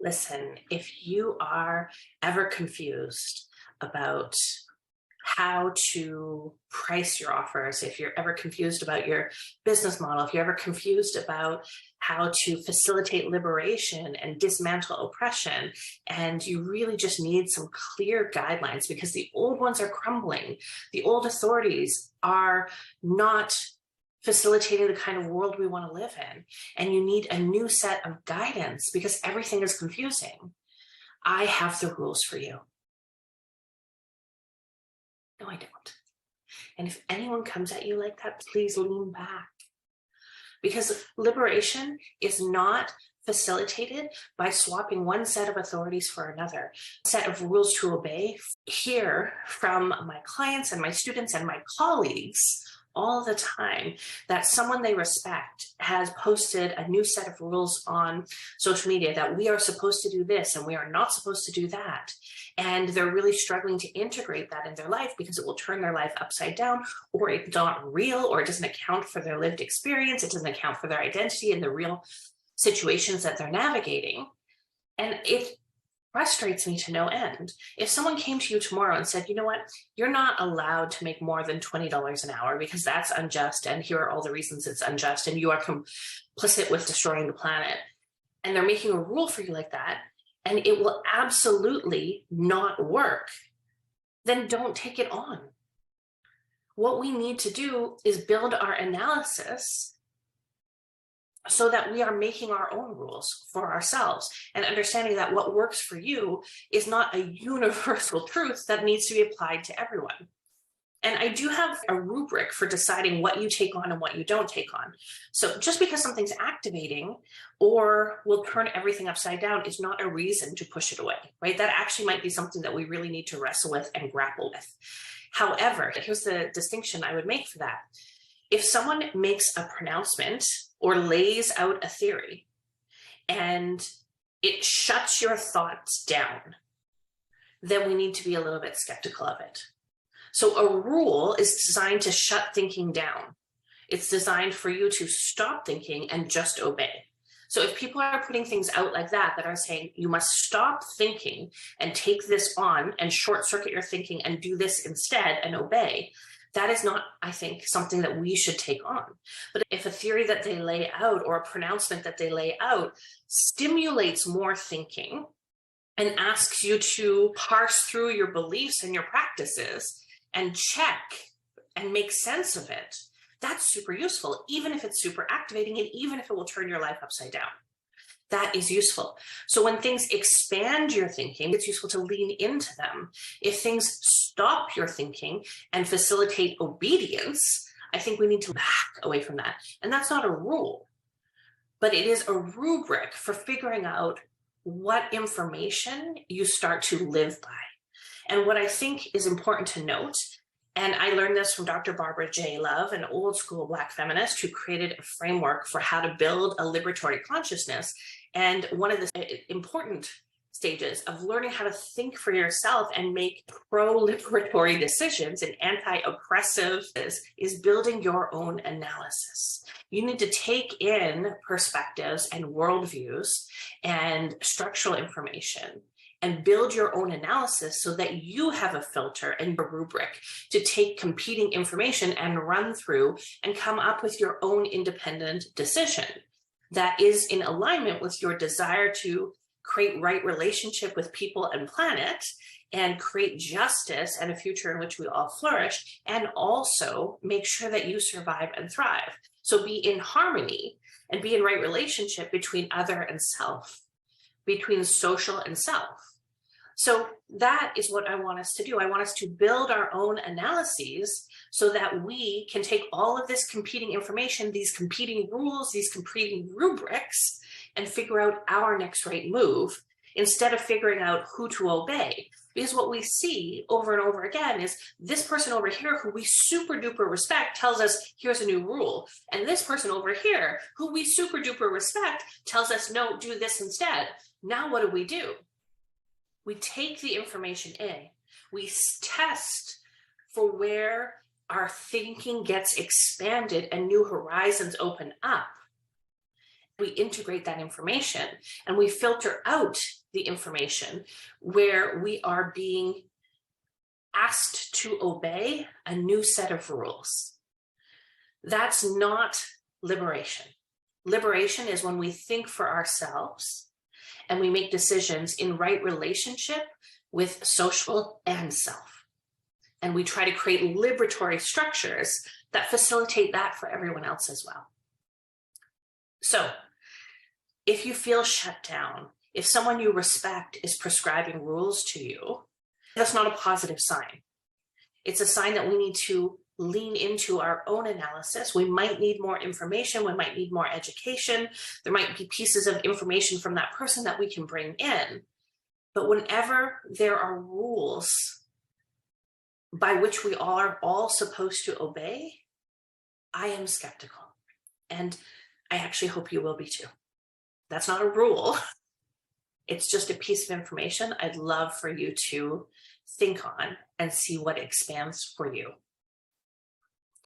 Listen, if you are ever confused about how to price your offers, if you're ever confused about your business model, if you're ever confused about how to facilitate liberation and dismantle oppression, and you really just need some clear guidelines because the old ones are crumbling, the old authorities are not facilitating the kind of world we want to live in, and you need a new set of guidance because everything is confusing, I have the rules for you. No, I don't. And if anyone comes at you like that, please lean back. Because liberation is not facilitated by swapping one set of authorities for another, set of rules to obey. Hear from my clients and my students and my colleagues all the time that someone they respect has posted a new set of rules on social media that we are supposed to do this and we are not supposed to do that. And they're really struggling to integrate that in their life because it will turn their life upside down, or it's not real, or it doesn't account for their lived experience. It doesn't account for their identity and the real situations that they're navigating. And it frustrates me to no end. If someone came to you tomorrow and said, you know what, you're not allowed to make more than $20 an hour because that's unjust, and here are all the reasons it's unjust, and you are complicit with destroying the planet, and they're making a rule for you like that, and it will absolutely not work, then don't take it on. What we need to do is build our analysis so that we are making our own rules for ourselves and understanding that what works for you is not a universal truth that needs to be applied to everyone. And I do have a rubric for deciding what you take on and what you don't take on. So just because something's activating or will turn everything upside down is not a reason to push it away, right? That actually might be something that we really need to wrestle with and grapple with. However, here's the distinction I would make for that. If someone makes a pronouncement or lays out a theory and it shuts your thoughts down, then we need to be a little bit skeptical of it. So a rule is designed to shut thinking down. It's designed for you to stop thinking and just obey. So if people are putting things out like that are saying you must stop thinking and take this on and short circuit your thinking and do this instead and obey, that is not, I think, something that we should take on. But if a theory that they lay out or a pronouncement that they lay out stimulates more thinking and asks you to parse through your beliefs and your practices and check and make sense of it, that's super useful, even if it's super activating and even if it will turn your life upside down. That is useful. So when things expand your thinking, it's useful to lean into them. If things stop your thinking and facilitate obedience, I think we need to back away from that. And that's not a rule, but it is a rubric for figuring out what information you start to live by. And what I think is important to note, and I learned this from Dr. Barbara J. Love, an old school Black feminist who created a framework for how to build a liberatory consciousness. And one of the important stages of learning how to think for yourself and make pro-liberatory decisions and anti-oppressive is building your own analysis. You need to take in perspectives and worldviews and structural information and build your own analysis so that you have a filter and a rubric to take competing information and run through and come up with your own independent decision that is in alignment with your desire to create right relationship with people and planet and create justice and a future in which we all flourish, and also make sure that you survive and thrive. So be in harmony and be in right relationship between other and self, between social and self. So that is what I want us to do. I want us to build our own analyses so that we can take all of this competing information, these competing rules, these competing rubrics, and figure out our next right move instead of figuring out who to obey. Because what we see over and over again is this person over here who we super duper respect tells us, here's a new rule. And this person over here who we super duper respect tells us, no, do this instead. Now what do? We take the information in, we test for where our thinking gets expanded and new horizons open up. We integrate that information and we filter out the information where we are being asked to obey a new set of rules. That's not liberation. Liberation is when we think for ourselves and we make decisions in right relationship with social and self. And we try to create liberatory structures that facilitate that for everyone else as well. So if you feel shut down, if someone you respect is prescribing rules to you, that's not a positive sign. It's a sign that we need to lean into our own analysis. We might need more information. We might need more education. There might be pieces of information from that person that we can bring in. But whenever there are rules by which we are all supposed to obey, I am skeptical. And I actually hope you will be too. That's not a rule. It's just a piece of information I'd love for you to think on and see what expands for you.